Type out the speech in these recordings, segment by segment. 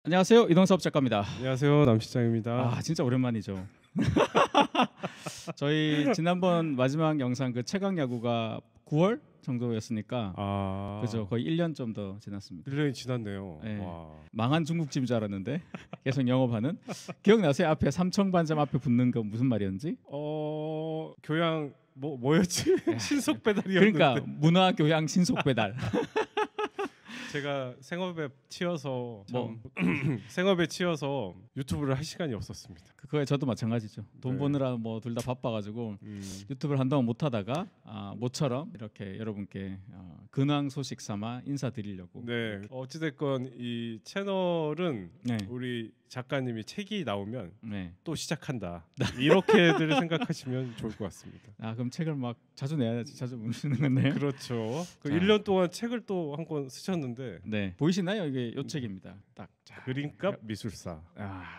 안녕하세요. 이동섭 작가입니다. 안녕하세요, 남시장입니다. 아 진짜 오랜만이죠. 저희 지난번 마지막 영상 그 최강 야구가 9월 정도였으니까 그죠, 거의 1년 좀 더 지났습니다. 1년이 지났네요. 네. 와. 망한 중국집인 줄 알았는데 계속 영업하는. 기억나세요? 앞에 삼청반점 앞에 붙는 거 무슨 말이었는지? 교양 뭐였지? 신속 배달이었는데. 그러니까 문화 교양 신속 배달. 제가 생업에 치여서 생업에 치여서 유튜브를 할 시간이 없었습니다. 그거에 저도 마찬가지죠. 돈 네. 보느라 뭐 둘 다 바빠가지고 유튜브를 한동안 못 하다가 모처럼 이렇게 여러분께 근황 소식 삼아 인사드리려고. 네. 어찌됐건 이 채널은 네. 우리 작가님이 책이 나오면 네. 또 시작한다. 이렇게들 생각하시면 좋을 것 같습니다. 그럼 책을 막 자주 내야지. 자주 못 쓰는 건데요. 그렇죠. 그 자. 1년 동안 책을 또 한 권 쓰셨는데 네. 보이시나요? 이게 요 책입니다. 딱. 그림값 미술사.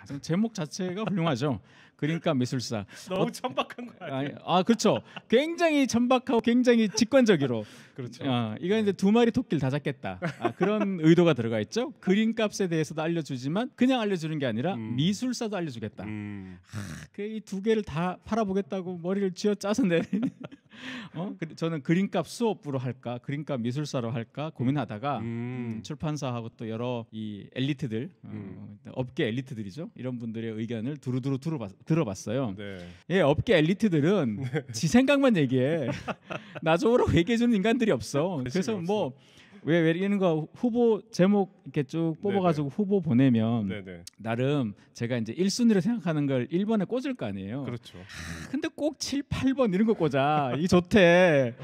좀 제목 자체가 훌륭하죠. 그림값 미술사. 너무 천박한 거 아니에요? 그렇죠. 굉장히 천박하고 굉장히 직관적으로. 그렇죠. 이거 이제 두 마리 토끼를 다 잡겠다. 그런 의도가 들어가 있죠. 그림값에 대해서도 알려주지만 그냥 알려주는 게 아니라 미술사도 알려주겠다. 이 두 개를 다 팔아보겠다고 머리를 쥐어 짜서 내린. 저는 그림값 수업으로 할까, 그림값 미술사로 할까 고민하다가 출판사하고 또 여러 이 엘리트들, 업계 엘리트들이죠. 이런 분들의 의견을 두루두루 들어봤어요. 네. 예, 업계 엘리트들은 지 생각만 얘기해. 나쪽으로 얘기해주는 인간들이 없어. 그래서 뭐 왜 이런 거 후보 제목 이렇게 쭉 뽑아가지고 후보 보내면 나름 제가 이제 1순위로 생각하는 걸 1번에 꽂을 거 아니에요. 그렇죠. 근데 꼭 7, 8번 이런 거 꽂아. 이 좋대.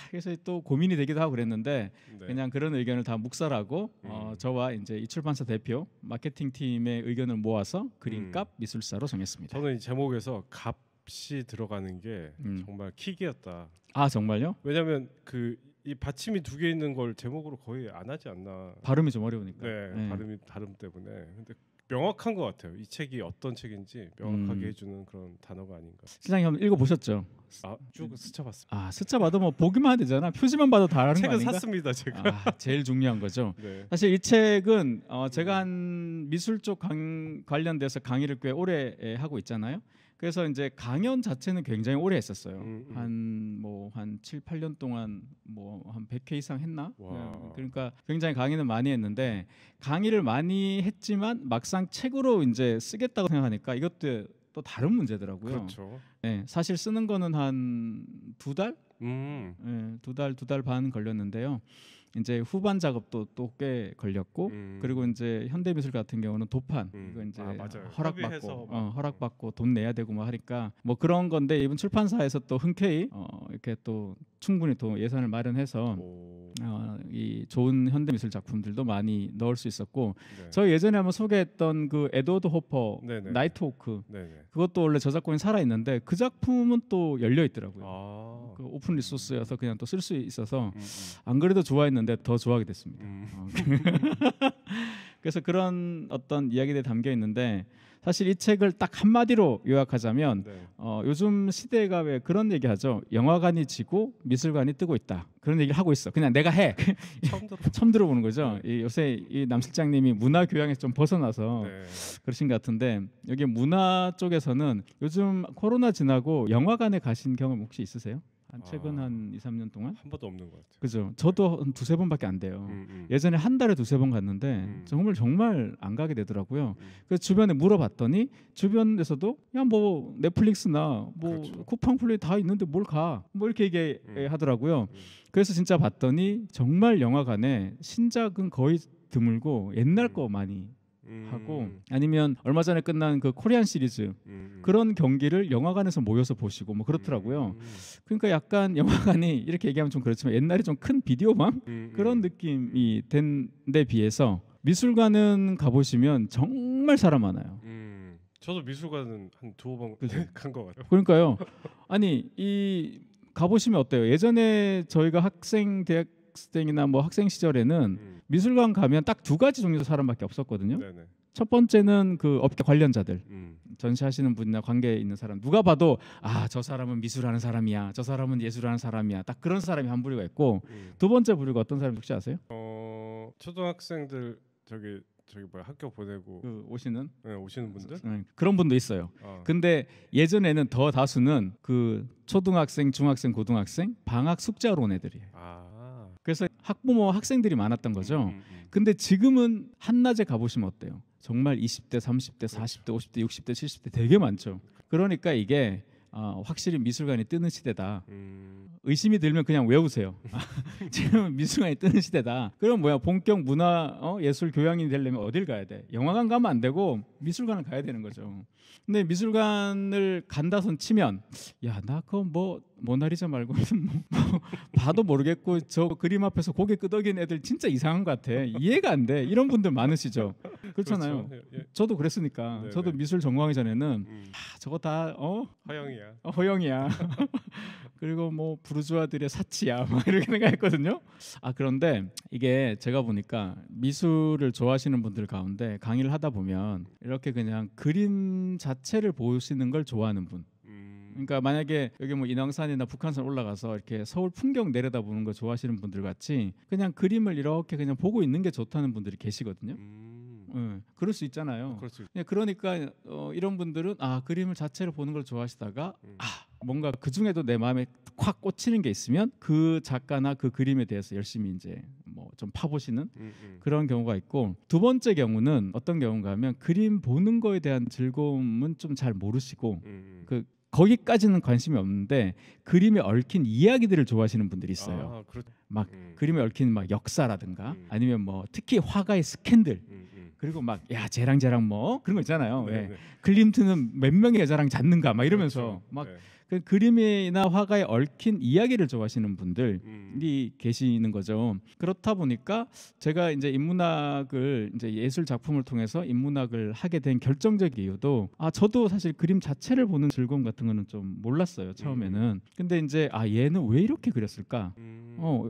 그래서 또 고민이 되기도 하고 그랬는데 그냥 그런 의견을 다 묵살하고 저와 이제 이 출판사 대표 마케팅 팀의 의견을 모아서 그림값 미술사로 정했습니다. 저는 이 제목에서 값이 들어가는 게 정말 킥이었다. 정말요? 왜냐하면 이 받침이 두 개 있는 걸 제목으로 거의 안 하지 않나. 발음이 좀 어려우니까. 네. 발음 때문에. 근데 명확한 것 같아요. 이 책이 어떤 책인지 명확하게 해주는 그런 단어가 아닌가. 시장님 한번 읽어보셨죠? 쭉 스쳐봤습니다. 스쳐봐도 뭐 보기만 하면 되잖아. 표지만 봐도 다 아는 거 아닌가? 책은 샀습니다. 제가. 제일 중요한 거죠. 네. 사실 이 책은 제가 한 미술 쪽 관련돼서 강의를 꽤 오래 하고 있잖아요. 그래서 이제 강연 자체는 굉장히 오래 했었어요. 한 7, 8년 동안 한 100회 이상 했나? 그러니까 굉장히 강의는 많이 했는데 강의를 많이 했지만 막상 책으로 이제 쓰겠다고 생각하니까 이것도 또 다른 문제더라고요. 그렇죠. 네, 사실 쓰는 거는 한 2달? 네, 2달 반 걸렸는데요. 이제 후반 작업도 또 꽤 걸렸고 그리고 이제 현대미술 같은 경우는 도판 이거 이제 허락받고 돈 내야 되고 뭐 하니까 뭐 그런 건데 이번 출판사에서 또 흔쾌히 이렇게 또 충분히 또 예산을 마련해서 이 좋은 현대미술 작품들도 많이 넣을 수 있었고 저희 예전에 한번 소개했던 그 에드워드 호퍼 나이트워크 그것도 원래 저작권이 살아 있는데 그 작품은 또 열려 있더라고요. 그 오픈 리소스여서 그냥 또 쓸 수 있어서 안 그래도 좋아했는데 더 좋아하게 됐습니다. 그래서 그런 어떤 이야기들이 담겨 있는데 사실 이 책을 딱 한마디로 요약하자면 요즘 시대가 왜 그런 얘기하죠. 영화관이 지고 미술관이 뜨고 있다. 그런 얘기를 하고 있어. 그냥 내가 해. 처음 들어보는 거죠. 요새 이 남 실장님이 문화 교양에서 좀 벗어나서 그러신 것 같은데 여기 문화 쪽에서는 요즘 코로나 지나고 영화관에 가신 경험 혹시 있으세요? 최근 한 2, 3년 동안? 한 번도 없는 것 같아요. 그죠. 저도 한 2, 3번밖에 안 돼요. 예전에 한 달에 2, 3번 갔는데 정말 안 가게 되더라고요. 그래서 주변에 물어봤더니 주변에서도 야 뭐 넷플릭스나 뭐 쿠팡 플레이 다 있는데 뭘 가? 뭐 이렇게 얘기하더라고요. 그래서 진짜 봤더니 정말 영화관에 신작은 거의 드물고 옛날 거 많이 하고 아니면 얼마 전에 끝난 그 코리안 시리즈 그런 경기를 영화관에서 모여서 보시고 뭐 그렇더라고요. 그러니까 약간 영화관이 이렇게 얘기하면 좀 그렇지만 옛날에 좀 큰 비디오방 그런 느낌이 된 데 비해서 미술관은 가보시면 정말 사람 많아요. 저도 미술관은 한 2번 간 것 같아요. 그러니까요. 아니 가보시면 어때요? 예전에 저희가 대학생이나 뭐 학생 시절에는 미술관 가면 딱 2가지 종류 사람밖에 없었거든요. 첫 번째는 그 업계 관련자들, 전시하시는 분이나 관계에 있는 사람, 누가 봐도 저 사람은 미술하는 사람이야, 저 사람은 예술하는 사람이야, 딱 그런 사람이 한 부류가 있고 두 번째 부류가 어떤 사람인지 혹시 아세요? 초등학생들 저기 뭐야 학교 보내고 그 오시는 네, 오시는 분들 그런 분도 있어요. 근데 예전에는 더 다수는 그 초등학생, 중학생, 고등학생 방학 숙제하러 온 애들이에요. 그래서 학부모 학생들이 많았던 거죠. 근데 지금은 한낮에 가보시면 어때요? 정말 20대, 30대, 40대, 50대, 60대, 70대 되게 많죠. 그러니까 이게 확실히 미술관이 뜨는 시대다. 의심이 들면 그냥 외우세요. 지금 미술관이 뜨는 시대다. 그럼 뭐야 본격 문화 예술 교양인이 되려면 어딜 가야 돼? 영화관 가면 안 되고 미술관을 가야 되는 거죠. 근데 미술관을 간다선 치면 야 나 그거 뭐 모나리자 말고 뭐 봐도 모르겠고 저 그림 앞에서 고개 끄덕이는 애들 진짜 이상한 것 같아. 이해가 안 돼. 이런 분들 많으시죠. 그렇잖아요. 그렇죠. 예. 저도 그랬으니까. 네네. 저도 미술 전공하기 전에는 저거 다 허영이야. 허영이야. 그리고 뭐 부르주아들의 사치야 막 이렇게 생각했거든요. 그런데 이게 제가 보니까 미술을 좋아하시는 분들 가운데 강의를 하다 보면 이렇게 그냥 그림 자체를 보시는 걸 좋아하는 분, 그러니까 만약에 여기 뭐 인왕산이나 북한산 올라가서 이렇게 서울 풍경 내려다보는 거 좋아하시는 분들 같이 그냥 그림을 이렇게 그냥 보고 있는 게 좋다는 분들이 계시거든요. 그럴 수 있잖아요. 그러니까 이런 분들은 그림을 자체를 보는 걸 좋아하시다가 뭔가 그 중에도 내 마음에 확 꽂히는 게 있으면 그 작가나 그 그림에 대해서 열심히 이제 뭐 좀 파보시는 그런 경우가 있고, 두 번째 경우는 어떤 경우인가 하면 그림 보는 거에 대한 즐거움은 좀 잘 모르시고 거기까지는 관심이 없는데 그림에 얽힌 이야기들을 좋아하시는 분들이 있어요. 막 그림에 얽힌 막 역사라든가 아니면 뭐 특히 화가의 스캔들 그리고 막 야 쟤랑 뭐 그런 거 있잖아요. 클림트는 몇 명의 여자랑 잤는가 막 이러면서 막 그 그림이나 화가에 얽힌 이야기를 좋아하시는 분들이 계시는 거죠. 그렇다 보니까 제가 이제 인문학을 이제 예술 작품을 통해서 인문학을 하게 된 결정적 이유도 저도 사실 그림 자체를 보는 즐거움 같은 거는 좀 몰랐어요 처음에는. 근데 이제 얘는 왜 이렇게 그렸을까?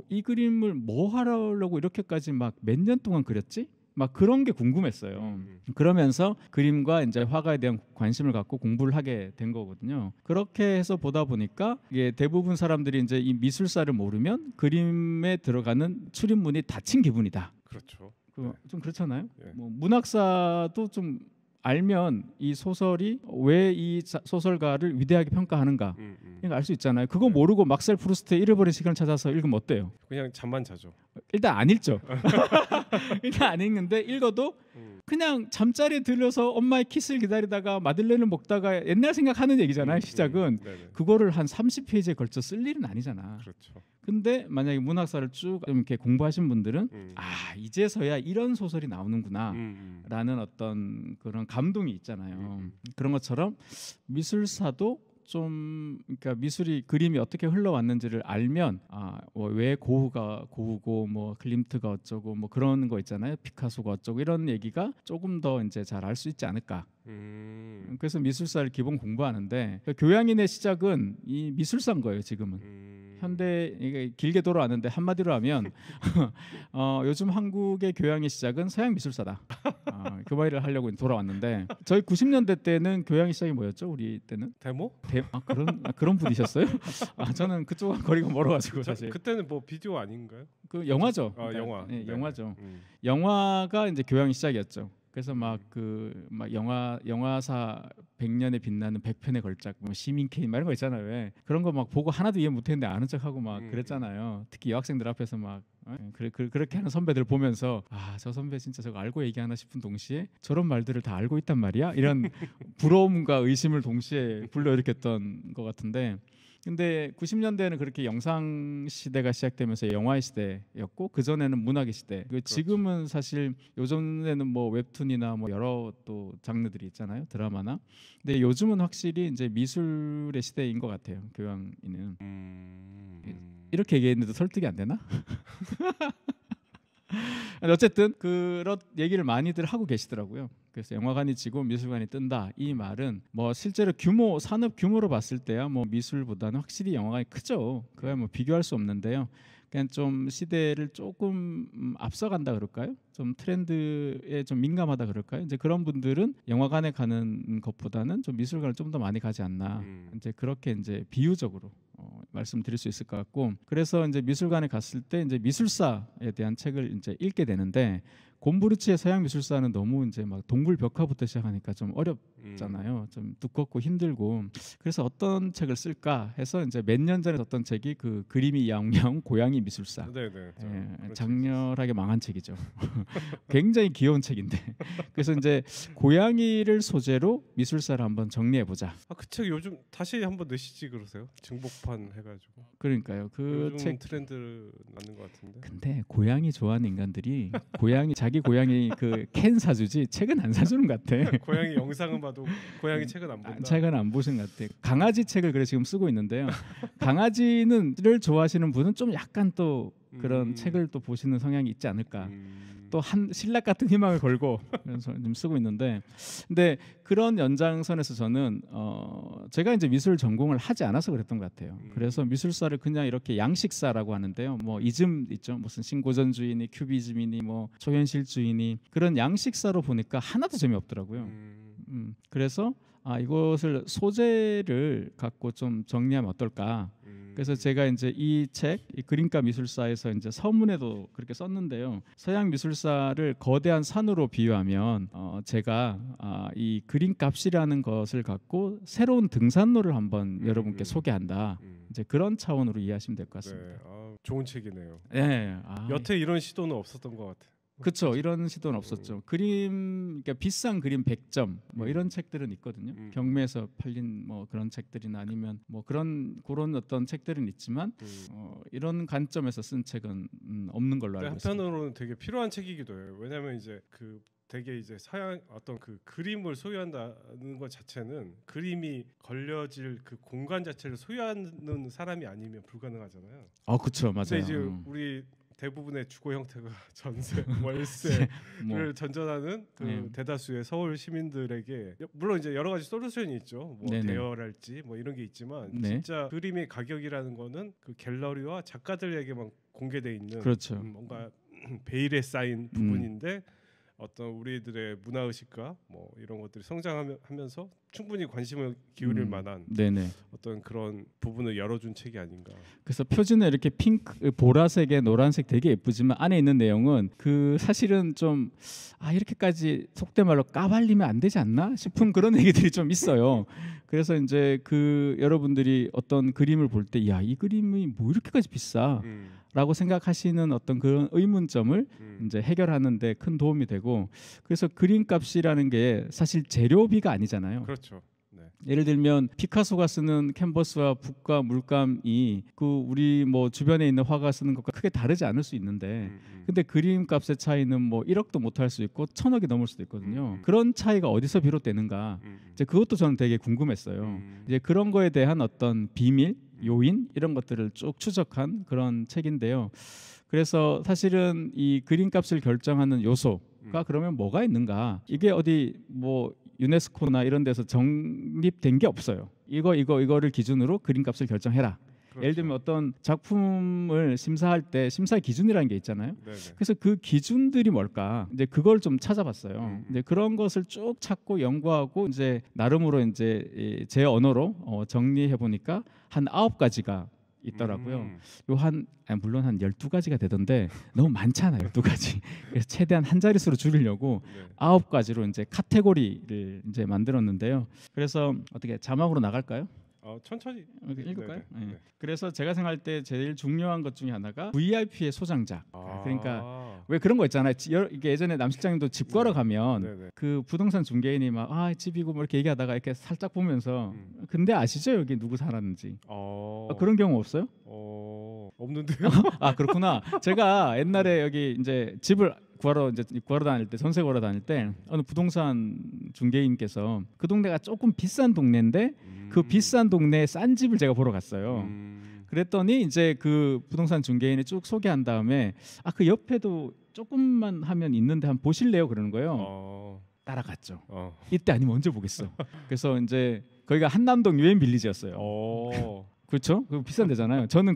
이 그림을 뭐 하려고 이렇게까지 막 몇 년 동안 그렸지? 막 그런 게 궁금했어요. 그러면서 그림과 이제 화가에 대한 관심을 갖고 공부를 하게 된 거거든요. 그렇게 해서 보다 보니까 이게 대부분 사람들이 이제 이 미술사를 모르면 그림에 들어가는 출입문이 닫힌 기분이다. 그렇죠. 좀 그렇잖아요. 뭐 문학사도 좀 알면 이 소설이 왜 이 소설가를 위대하게 평가하는가 이거 알 수 있잖아요. 그거 모르고 막셀 프루스트의 잃어버린 시간을 찾아서 읽으면 어때요? 그냥 잠만 자죠. 일단 안 읽죠. 일단 안 읽는데 읽어도 그냥 잠자리에 들려서 엄마의 키스를 기다리다가 마들렌을 먹다가 옛날 생각하는 얘기잖아요. 시작은 그거를 한 30페이지에 걸쳐 쓸 일은 아니잖아. 그렇죠. 근데 만약에 문학사를 쭉 이렇게 공부하신 분들은 이제서야 이런 소설이 나오는구나 라는 어떤 그런 감동이 있잖아요. 그런 것처럼 미술사도 좀 그러니까 미술이 그림이 어떻게 흘러왔는지를 알면 왜 고흐가 고흐고 뭐 클림트가 어쩌고 뭐 그런 거 있잖아요. 피카소가 어쩌고 이런 얘기가 조금 더 이제 잘 알 수 있지 않을까. 그래서 미술사를 기본 공부하는데 교양인의 시작은 이 미술사인 거예요. 지금은. 현대 이게 길게 돌아왔는데 한마디로 하면 요즘 한국의 교양의 시작은 서양 미술사다. 그 말을 하려고 돌아왔는데 저희 90년대 때는 교양의 시작이 뭐였죠? 우리 때는 데모? 그런 분이셨어요? 저는 그쪽과 거리가 멀어가지고 사실. 그때는 뭐 비디오 아닌가요? 그 영화죠. 영화. 네, 영화죠. 영화가 이제 교양의 시작이었죠. 그래서 막 영화사 100년에 빛나는 100편의 걸작, 뭐 시민 케인 이런 거 있잖아요. 왜 그런 거 막 보고 하나도 이해 못했는데 아는 척하고 막 그랬잖아요. 특히 여학생들 앞에서 막 그렇게 하는 선배들 보면서 저 선배 진짜 저거 알고 얘기하나 싶은 동시에 저런 말들을 다 알고 있단 말이야. 이런 부러움과 의심을 동시에 불러일으켰던 것 같은데. 근데 90년대에는 그렇게 영상 시대가 시작되면서 영화의 시대였고 그 전에는 문학의 시대. 지금은 사실 요즘에는 뭐 웹툰이나 뭐 여러 또 장르들이 있잖아요. 드라마나. 근데 요즘은 확실히 이제 미술의 시대인 것 같아요. 교양이는. 이렇게 얘기했는데 설득이 안 되나? 어쨌든 그런 얘기를 많이들 하고 계시더라고요. 그래서 영화관이 지고 미술관이 뜬다 이 말은 뭐 실제로 산업 규모로 봤을 때야 뭐 미술보다는 확실히 영화관이 크죠. 그거야 뭐 비교할 수 없는데요. 그냥 좀 시대를 조금 앞서간다 그럴까요? 좀 트렌드에 좀 민감하다 그럴까요? 이제 그런 분들은 영화관에 가는 것보다는 좀 미술관을 좀 더 많이 가지 않나. 이제 그렇게 이제 비유적으로 말씀드릴 수 있을 것 같고, 그래서 이제 미술관에 갔을 때 이제 미술사에 대한 책을 이제 읽게 되는데 곰브르치의 서양 미술사는 너무 이제 막 동물 벽화부터 시작하니까 좀 어렵잖아요. 좀 두껍고 힘들고. 그래서 어떤 책을 쓸까 해서 이제 몇 년 전에 썼던 책이 그 그림이 야옹야옹 고양이 미술사. 네네. 장렬하게 망한 책이죠. 굉장히 귀여운 책인데. 그래서 이제 고양이를 소재로 미술사를 한번 정리해 보자. 그 책 요즘 다시 한번 내시지 그러세요? 증복판 해가지고. 그러니까요. 그 책 트렌드 나는 것 같은데. 근데 고양이 좋아하는 인간들이 자기 고양이 그 캔 사주지 책은 안 사주는 것 같아. 고양이 영상은 봐도 고양이 책은 안 본다. 책은 안 보신 것 같아. 강아지 책을 그래 지금 쓰고 있는데요. 강아지를 좋아하시는 분은 좀 약간 또 그런 책을 또 보시는 성향이 있지 않을까. 또 한 신락 같은 희망을 걸고 그래서 좀 쓰고 있는데, 근데 그런 연장선에서 저는 제가 이제 미술 전공을 하지 않아서 그랬던 것 같아요. 그래서 미술사를 그냥 이렇게 양식사라고 하는데요. 뭐 이즘 있죠, 무슨 신고전주의니 큐비즘이니 뭐 초현실주의니 그런 양식사로 보니까 하나도 재미없더라고요. 그래서 이것을 소재를 갖고 좀 정리하면 어떨까. 그래서 제가 이제 이 책, 이 그림가 미술사에서 이제 서문에도 그렇게 썼는데요. 서양 미술사를 거대한 산으로 비유하면 제가 이 그림값이라는 것을 갖고 새로운 등산로를 한번 여러분께 소개한다. 이제 그런 차원으로 이해하시면 될 것 같습니다. 네, 좋은 책이네요. 네, 여태 이런 시도는 없었던 것 같아요. 그렇죠. 이런 시도는 없었죠. 그러니까 비싼 그림 100점 뭐 이런 책들은 있거든요. 경매에서 팔린 뭐 그런 책들이나 아니면 뭐 그런 어떤 책들은 있지만 이런 관점에서 쓴 책은 없는 걸로 알고 있습니다. 한편으로는 되게 필요한 책이기도 해요. 왜냐하면 이제 되게 이제 서양 어떤 그 그림을 소유한다는 것 자체는 그림이 걸려질 그 공간 자체를 소유하는 사람이 아니면 불가능하잖아요. 그렇죠, 맞아요. 근데 이제 우리 대부분의 주거 형태가 전세, 월세를 전전하는 대다수의 서울 시민들에게 물론 이제 여러 가지 솔루션이 있죠. 뭐 대여랄지 뭐 이런 게 있지만 진짜 그림의 가격이라는 거는 그 갤러리와 작가들에게만 공개돼 있는 그렇죠. 뭔가 베일에 쌓인 부분인데 어떤 우리들의 문화 의식과 뭐 이런 것들이 성장하면서 충분히 관심을 기울일 만한 어떤 그런 부분을 열어준 책이 아닌가. 그래서 표지는 이렇게 핑크, 보라색에 노란색 되게 예쁘지만 안에 있는 내용은 그 사실은 좀 이렇게까지 속된 말로 까발리면 안 되지 않나 싶은 그런 얘기들이 좀 있어요. 그래서 이제 그 여러분들이 어떤 그림을 볼 때 이 그림이 뭐 이렇게까지 비싸? 라고 생각하시는 어떤 그런 의문점을 이제 해결하는 데 큰 도움이 되고, 그래서 그림값이라는 게 사실 재료비가 아니잖아요. 그렇죠. 네. 예를 들면 피카소가 쓰는 캔버스와 붓과 물감이 그 우리 뭐 주변에 있는 화가 쓰는 것과 크게 다르지 않을 수 있는데 근데 그림값의 차이는 뭐 1억도 못할 수 있고 1,000억이 넘을 수도 있거든요. 그런 차이가 어디서 비롯되는가 이제 그것도 저는 되게 궁금했어요. 이제 그런 거에 대한 어떤 비밀 요인 이런 것들을 쭉 추적한 그런 책인데요. 그래서 사실은 이 그림값을 결정하는 요소가 그러면 뭐가 있는가? 이게 어디 뭐 유네스코나 이런 데서 정립된 게 없어요. 이거를 기준으로 그림값을 결정해라. 그렇죠. 예를 들면 어떤 작품을 심사할 때 심사 기준이라는 게 있잖아요. 네네. 그래서 그 기준들이 뭘까? 이제 그걸 좀 찾아봤어요. 이제 그런 것을 쭉 찾고 연구하고 이제 나름으로 이제 제 언어로 정리해 보니까 한 9가지가 있더라고요. 물론 한 12가지가 되던데 너무 많잖아요. 12가지. 그래서 최대한 한 자릿수로 줄이려고 9가지로 이제 카테고리를 이제 만들었는데요. 그래서 어떻게 자막으로 나갈까요? 천천히 읽을까요? 네. 그래서 제가 생각할 때 제일 중요한 것 중에 하나가 VIP의 소장작. 그러니까 왜 그런 거 있잖아요. 이게 예전에 남실장님도 집 구하러 가면 그 부동산 중개인이 막 집이고 뭐 이렇게 얘기하다가 이렇게 살짝 보면서 근데 아시죠 여기 누구 살았는지. 그런 경우 없어요? 없는데요. 그렇구나. 제가 옛날에 여기 이제 집을 구하러 다닐 때 전세 구하러 다닐 때 어느 부동산 중개인께서 그 동네가 조금 비싼 동네인데 그 비싼 동네에 싼 집을 제가 보러 갔어요. 그랬더니 이제 그 부동산 중개인이 쭉 소개한 다음에 그 옆에도 조금만 하면 있는데 한번 보실래요? 그러는 거예요. 따라갔죠. 이때 아니면 언제 보겠어. 그래서 이제 거기가 한남동 유엔 빌리지였어요. 그렇죠? 그 비싼 데잖아요. 저는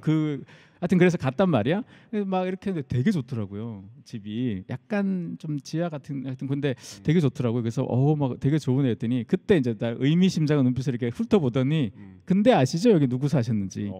하여튼 그래서 갔단 말이야. 막 이렇게 했는데 되게 좋더라고요. 집이 약간 좀 지하 같은 하여튼 근데 되게 좋더라고요. 그래서 막 되게 좋으네 했더니 그때 이제 나 의미심장한 눈빛을 이렇게 훑어보더니 근데 아시죠 여기 누구 사셨는지.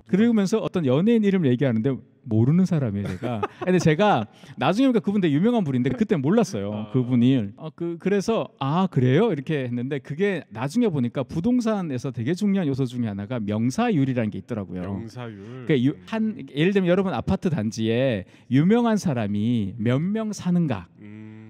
그러면서 어떤 연예인 이름을 얘기하는데 모르는 사람이에요, 제가. 근데 제가 나중에 보니까 그분 되게 유명한 분인데 그때 몰랐어요. 그분이. 그래서 아 그래요? 이렇게 했는데 그게 나중에 보니까 부동산에서 되게 중요한 요소 중에 하나가 명사율이라는 게 있더라고요. 명사율. 그러니까 예를 들면 여러분 아파트 단지에 유명한 사람이 몇 명 사는가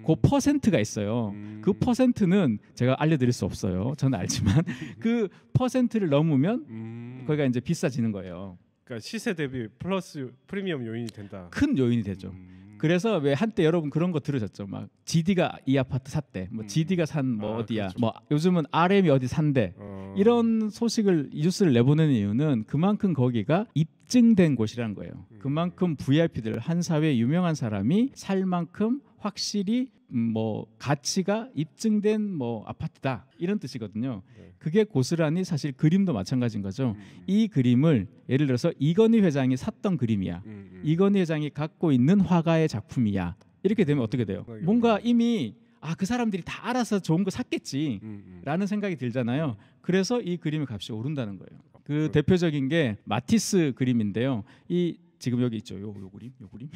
그 퍼센트가 있어요. 그 퍼센트는 제가 알려드릴 수 없어요. 저는 알지만 그 퍼센트를 넘으면 거기가 이제 비싸지는 거예요. 그러니까 시세 대비 플러스 프리미엄 요인이 된다. 큰 요인이 되죠. 그래서 왜 한때 여러분 그런 거 들으셨죠? 막 GD가 이 아파트 샀대. 뭐 GD가 산 뭐 어디야. 그렇죠. 뭐 요즘은 RM이 어디 산대. 이런 소식을 뉴스를 내보내는 이유는 그만큼 거기가 입증된 곳이라는 거예요. 그만큼 VIP들 한 사회에 유명한 사람이 살 만큼 확실히 뭐 가치가 입증된 뭐 아파트다 이런 뜻이거든요. 그게 고스란히 사실 그림도 마찬가지인 거죠. 이 그림을 예를 들어서 이건희 회장이 샀던 그림이야. 이건희 회장이 갖고 있는 화가의 작품이야. 이렇게 되면 어떻게 돼요? 뭔가 이미 그 사람들이 다 알아서 좋은 거 샀겠지 라는 생각이 들잖아요. 그래서 이 그림의 값이 오른다는 거예요. 그 대표적인 게 마티스 그림인데요. 이 지금 여기 있죠. 요 그림.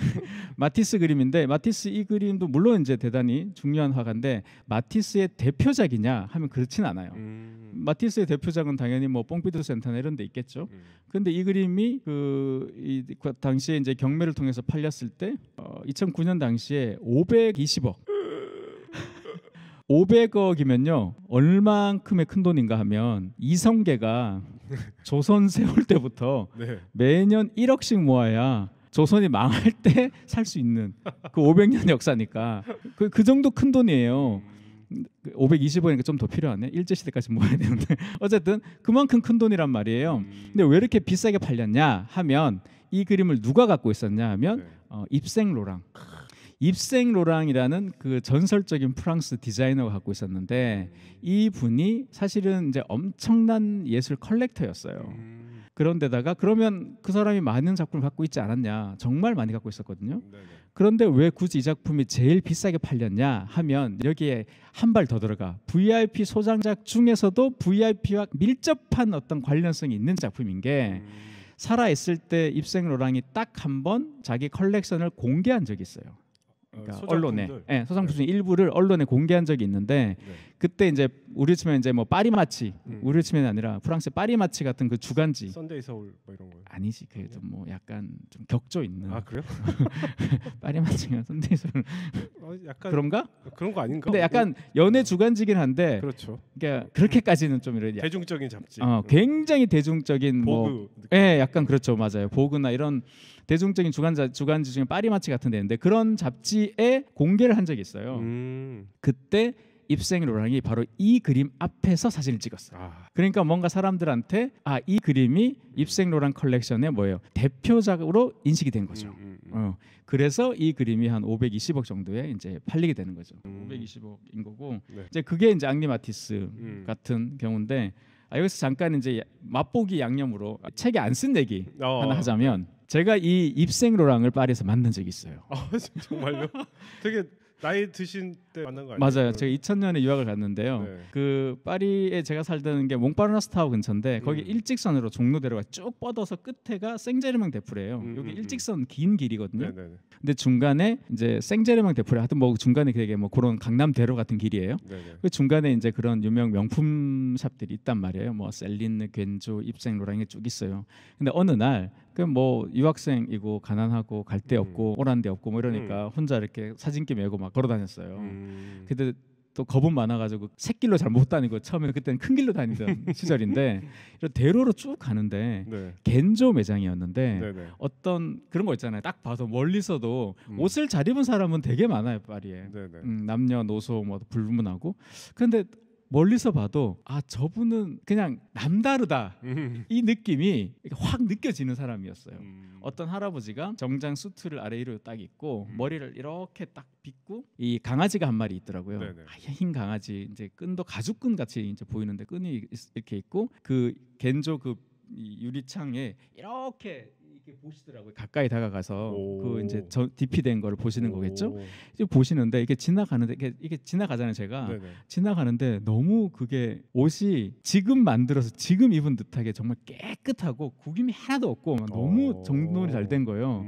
마티스 그림인데 마티스 이 그림도 물론 이제 대단히 중요한 화가인데 마티스의 대표작이냐 하면 그렇진 않아요. 마티스의 대표작은 당연히 뭐 뽕피드 센터나 이런 데 있겠죠. 근데 이 그림이 그 당시에 이제 경매를 통해서 팔렸을 때 2009년 당시에 520억 500억이면요 얼만큼의 큰 돈인가 하면 이성계가 조선 세울 때부터 매년 1억씩 모아야 조선이 망할 때 살 수 있는 그 500년 역사니까 그 정도 큰 돈이에요. 520억이니까 좀 더 필요하네. 일제시대까지 모아야 되는데 어쨌든 그만큼 큰 돈이란 말이에요. 근데 왜 이렇게 비싸게 팔렸냐 하면 이 그림을 누가 갖고 있었냐 하면 입생 로랑. 입생 로랑이라는 그 전설적인 프랑스 디자이너가 갖고 있었는데 이 분이 사실은 이제 엄청난 예술 컬렉터였어요. 그런데다가 그러면 그 사람이 많은 작품을 갖고 있지 않았냐? 정말 많이 갖고 있었거든요. 그런데 왜 굳이 이 작품이 제일 비싸게 팔렸냐 하면 여기에 한 발 더 들어가. VIP 소장작 중에서도 VIP와 밀접한 어떤 관련성이 있는 작품인 게 살아있을 때 입생 로랑이 딱 한 번 자기 컬렉션을 공개한 적이 있어요. 그러니까 언론에 소장품 중 일부를 언론에 공개한 적이 있는데 그때 이제 우리 치면 이제 뭐 파리마치 우리 치면 아니라 프랑스 파리마치 같은 그 주간지 선데이 서울 뭐 이런 거 아니지 그래도 뭐 약간 좀 격조 있는 그래요? 파리마치가 선데이 서울 약간 그런가? 그런 거 아닌가? 근데 약간 연예 주간지긴 한데 그렇죠. 그러니까 그렇게까지는 좀 이런 대중적인 잡지 굉장히 대중적인 보그 약간 그렇죠 맞아요 보그나 이런 대중적인 주간지 중에 파리마치 같은 데인데 그런 잡지에 공개를 한 적이 있어요. 그때 입생 로랑이 바로 이 그림 앞에서 사진을 찍었어요. 그러니까 뭔가 사람들한테 이 그림이 입생 로랑 컬렉션의 뭐예요? 대표작으로 인식이 된 거죠. 그래서 이 그림이 한 520억 정도에 이제 팔리게 되는 거죠. 520억인 거고 이제 그게 이제 앙리 마티스 같은 경우인데 여기서 잠깐 이제 맛보기 양념으로 책에 안 쓴 얘기 하나 하자면 제가 이 입생 로랑을 파리에서 만난 적이 있어요. 정말요? 되게 나이 드신 때 만난 거 아니에요? 맞아요. 제가 2000년에 유학을 갔는데요. 그 파리에 제가 살던 게 몽파르나스 타워 근처인데 거기 일직선으로 종로대로가 쭉 뻗어서 끝에가 생제르맹 데프레예요. 여기 일직선 긴 길이거든요. 근데 중간에 이제 생제르맹 데프레 하여튼 뭐 중간에 되게 뭐 그런 강남대로 같은 길이에요. 그 중간에 이제 그런 유명 명품 샵들이 있단 말이에요. 뭐 셀린, 겐조, 입생 로랑이 쭉 있어요. 근데 어느 날 그 뭐 유학생이고 가난하고 갈 데 없고 오란 데 없고 뭐 이러니까 혼자 이렇게 사진기 메고 막 걸어 다녔어요. 근데 또 겁은 많아가지고 새길로 잘 못 다니고 처음에는 그때는 큰 길로 다니던 시절인데 대로로 쭉 가는데 겐조 매장이었는데 어떤 그런 거 있잖아요. 딱 봐도 멀리서도 옷을 잘 입은 사람은 되게 많아요 파리에. 남녀노소 뭐 불문하고. 근데 멀리서 봐도 저분은 그냥 남다르다 이 느낌이 확 느껴지는 사람이었어요. 어떤 할아버지가 정장 수트를 아래 위로 딱 입고 머리를 이렇게 딱 빗고 이 강아지가 한 마리 있더라고요. 흰 강아지 이제 끈도 가죽끈 같이 이제 보이는데 끈이 이렇게 있고 그 겐조 그 유리창에 이렇게 보시더라고요. 가까이 다가가서 그 이제 DP된 거를 보시는 거겠죠. 이제 보시는데 이게 지나가는데 이게 지나가잖아요. 제가 네네. 지나가는데 너무 그게 옷이 지금 만들어서 지금 입은 듯하게 정말 깨끗하고 구김이 하나도 없고 너무 정돈이 잘 된 거예요.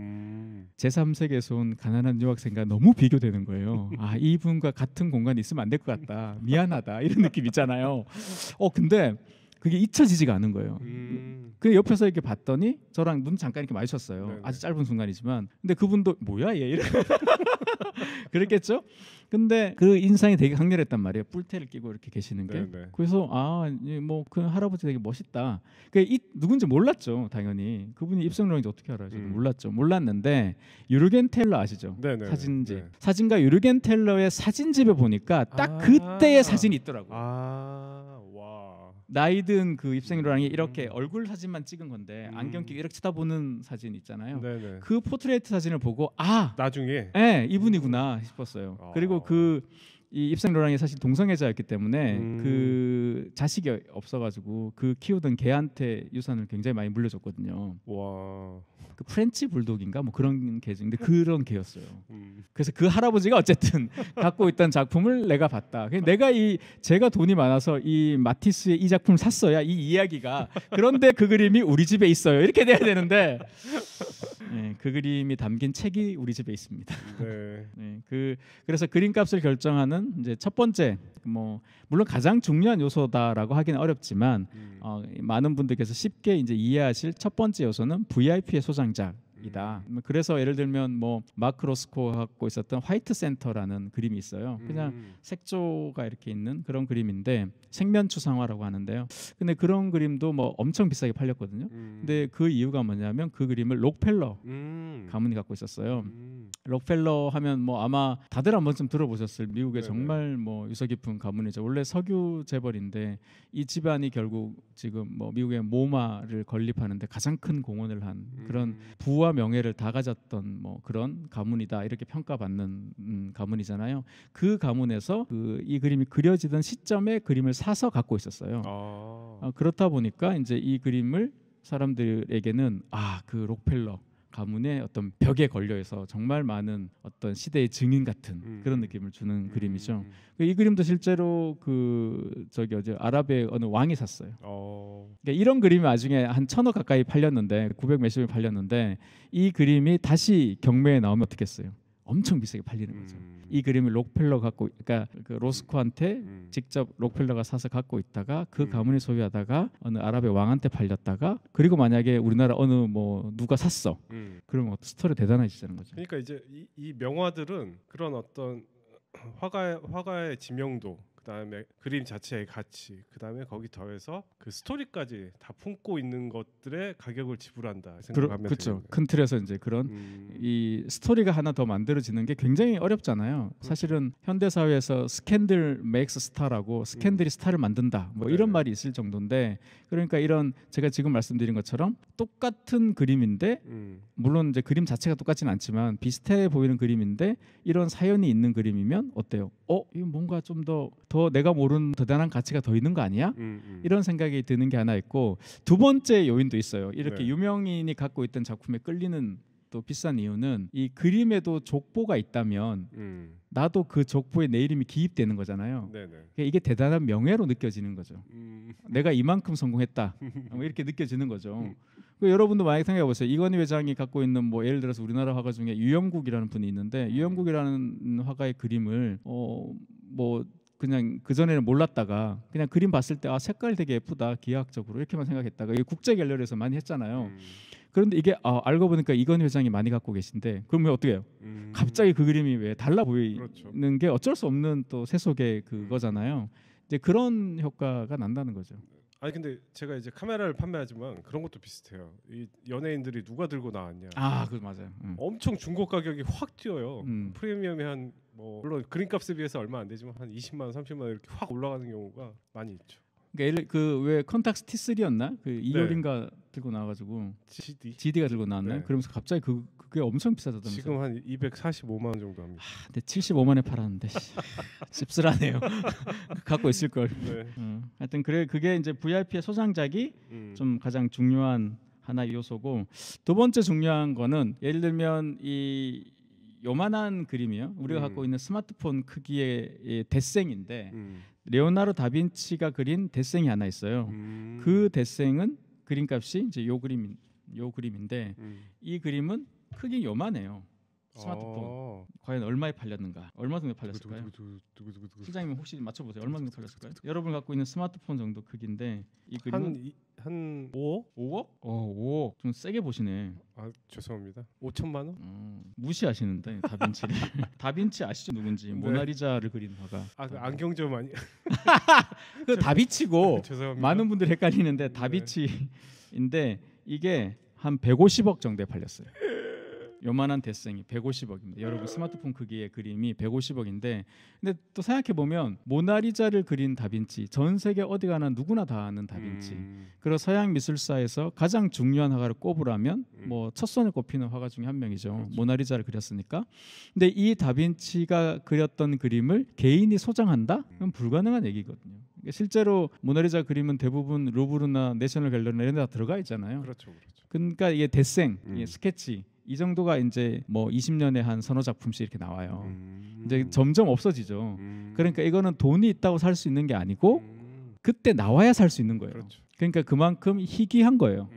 제3세계에서 온 가난한 유학생과 너무 비교되는 거예요. 아, 이분과 같은 공간에 있으면 안 될 것 같다. 미안하다. 이런 느낌 있잖아요. 근데 그게 잊혀지지가 않은 거예요. 그 옆에서 이렇게 봤더니 저랑 눈 잠깐 이렇게 마주쳤어요. 네네. 아주 짧은 순간이지만, 근데 그분도 뭐야 얘 이렇게 그랬겠죠. 근데 그 인상이 되게 강렬했단 말이에요. 뿔테를 끼고 이렇게 계시는 게. 네네. 그래서 뭐 그 할아버지 되게 멋있다. 누군지 몰랐죠, 당연히. 그분이 입성룡인지 어떻게 알아요? 저도 몰랐죠. 몰랐는데 유르겐 텔러 아시죠? 네네. 사진집. 네. 사진가 유르겐 텔러의 사진집에 보니까 딱 그때의 사진이 있더라고요. 나이 든 그 입생로랑이 이렇게 얼굴 사진만 찍은 건데 안경 끼고 이렇게 쳐다보는 사진 있잖아요. 네네. 그 포트레이트 사진을 보고 나중에 이분이구나 싶었어요. 그리고 이 입생로랑이 사실 동성애자였기 때문에 그 자식이 없어가지고 그 키우던 개한테 유산을 굉장히 많이 물려줬거든요. 와. 그 프렌치 불독인가 뭐 그런 개인데 그런 개였어요. 그래서 그 할아버지가 어쨌든 갖고 있던 작품을 내가 봤다. 제가 돈이 많아서 이 마티스의 이 작품을 샀어야 이 이야기가 그런데 그 그림이 우리 집에 있어요. 이렇게 돼야 되는데 네, 그 그림이 담긴 책이 우리 집에 있습니다. 네. 그래서 그림값을 결정하는 이제 첫 번째 물론 가장 중요한 요소다라고 하기는 어렵지만 많은 분들께서 쉽게 이제 이해하실 첫 번째 요소는 VIP의 소장작이다. 그래서 예를 들면 마크 로스코가 갖고 있었던 화이트 센터라는 그림이 있어요. 그냥 색조가 이렇게 있는 그런 그림인데 생면추상화라고 하는데요. 근데 그런 그림도 엄청 비싸게 팔렸거든요. 근데 그 이유가 뭐냐면 그 그림을 록펠러 가문이 갖고 있었어요. 록펠러 하면 아마 다들 한 번쯤 들어보셨을 미국의 정말 유서 깊은 가문이죠. 원래 석유 재벌인데 이 집안이 결국 지금 미국의 모마를 건립하는데 가장 큰 공헌을 한 그런 부와 명예를 다 가졌던 그런 가문이다 이렇게 평가받는 가문이잖아요. 그 가문에서 이 그림이 그려지던 시점에 그림을 사서 갖고 있었어요. 그렇다 보니까 이제 이 그림을 사람들에게는 그 록펠러 가문의 어떤 벽에 걸려있어 정말 많은 어떤 시대의 증인 같은 그런 느낌을 주는 그림이죠. 이 그림도 실제로 아랍의 어느 왕이 샀어요. 그러니까 이런 그림이 나중에 한 1,000억 가까이 팔렸는데 900 몇십을 팔렸는데 이 그림이 다시 경매에 나오면 어떻겠어요? 엄청 비싸게 팔리는 거죠. 이 그림을 그러니까 그 로스코한테 직접 록펠러가 사서 갖고 있다가 그 가문이 소유하다가 어느 아랍의 왕한테 팔렸다가 그리고 만약에 우리나라 어느 누가 샀어. 그러면 스토리 대단해지는 거죠. 그러니까 이제 이 명화들은 그런 어떤 화가의 지명도, 그다음에 그림 자체의 가치, 그다음에 거기 더해서 그 스토리까지 다 품고 있는 것들의 가격을 지불한다 생각하면 그렇죠. 큰 틀에서 이제 그런 이 스토리가 하나 더 만들어지는 게 굉장히 어렵잖아요. 사실은 현대 사회에서 스캔들 메이크스 스타라고 스캔들이 스타를 만든다 이런 말이 있을 정도인데, 그러니까 이런 제가 지금 말씀드린 것처럼 똑같은 그림인데 물론 이제 그림 자체가 똑같지는 않지만 비슷해 보이는 그림인데 이런 사연이 있는 그림이면 어때요? 이거 뭔가 좀 더 내가 모르는 대단한 가치가 더 있는 거 아니야? 이런 생각이 드는 게 하나 있고, 두 번째 요인도 있어요. 이렇게 유명인이 갖고 있던 작품에 끌리는 또 비싼 이유는 이 그림에도 족보가 있다면 나도 그 족보에 내 이름이 기입되는 거잖아요. 그러니까 이게 대단한 명예로 느껴지는 거죠. 내가 이만큼 성공했다 이렇게 느껴지는 거죠. 여러분도 만약에 생각해 보세요. 이건희 회장이 갖고 있는 예를 들어서 우리나라 화가 중에 유영국이라는 분이 있는데 유영국이라는 화가의 그림을 그냥 그전에는 몰랐다가 그냥 그림 봤을 때 색깔 되게 예쁘다 기하학적으로 이렇게만 생각했다가 이게 국제 갤러리에서 많이 했잖아요. 그런데 이게 알고 보니까 이건희 회장이 많이 갖고 계신데 그러면 어떻게 해요? 갑자기 그 그림이 왜 달라 보이는 그렇죠. 게 어쩔 수 없는 또 세속의 그거잖아요. 이제 그런 효과가 난다는 거죠. 아니 근데 제가 이제 카메라를 판매하지만 그런 것도 비슷해요. 이 연예인들이 누가 들고 나왔냐. 그거 맞아요. 엄청 중고 가격이 확 뛰어요. 프리미엄이 한 물론 그림값에 비해서 얼마 안 되지만 한 20만 원, 30만 원 이렇게 확 올라가는 경우가 많이 있죠. 그러니까 왜 컨탁스 T3였나? 그 이효린가 들고 나와가지고 GD가 들고 나왔나요? 그러면서 갑자기 그게 엄청 비싸졌다면서요. 지금 한 245만 원 정도 합니다. 근데 75만 원에 팔았는데 씁쓸하네요. 갖고 있을 걸. 하여튼 그게 이제 VIP의 소장작이 좀 가장 중요한 하나의 요소고, 두 번째 중요한 거는 예를 들면 이 요만한 그림이요. 우리가 갖고 있는 스마트폰 크기의 대생인데 레오나르도 다빈치가 그린 대생이 하나 있어요. 그 대생은 그림값이 이제 요 그림인데 이 그림은 크기 요만해요. 스마트폰 과연 얼마에 팔렸는가? 얼마 정도 팔렸을까요? 실장님 혹시 맞춰보세요. 얼마 정도 팔렸을까요? 여러분 갖고 있는 스마트폰 정도 크기인데 이 그림은 한 5억? 5억? 5억. 좀 세게 보시네. 아 죄송합니다. 5천만 원? 무시하시는데 다빈치를. 다빈치 아시죠 누군지? 네. 모나리자를 그린 화가. 아 그 안경점 아니? 그 다비치고 죄송합니다. 많은 분들이 헷갈리는데 다비치인데 이게 한 150억 정도에 팔렸어요. 요만한 대생이 150억입니다. 여러분 스마트폰 크기의 그림이 150억인데 근데 또 생각해 보면 모나리자를 그린 다빈치 전 세계 어디 가나 누구나 다 아는 다빈치. 그리고 서양 미술사에서 가장 중요한 화가를 꼽으라면 뭐 첫손에 꼽히는 화가 중에 한 명이죠. 그렇죠. 모나리자를 그렸으니까. 근데 이 다빈치가 그렸던 그림을 개인이 소장한다? 그건 불가능한 얘기거든요. 실제로 모나리자 그림은 대부분 루브르나 내셔널 갤러리나 이런 데 다 들어가 있잖아요. 그렇죠. 그러니까 이게 대생, 이게 스케치 이 정도가 이제 뭐 20년에 한 서너 작품씩 이렇게 나와요. 이제 점점 없어지죠. 그러니까 이거는 돈이 있다고 살 수 있는 게 아니고 그때 나와야 살 수 있는 거예요. 그렇죠. 그러니까 그만큼 희귀한 거예요.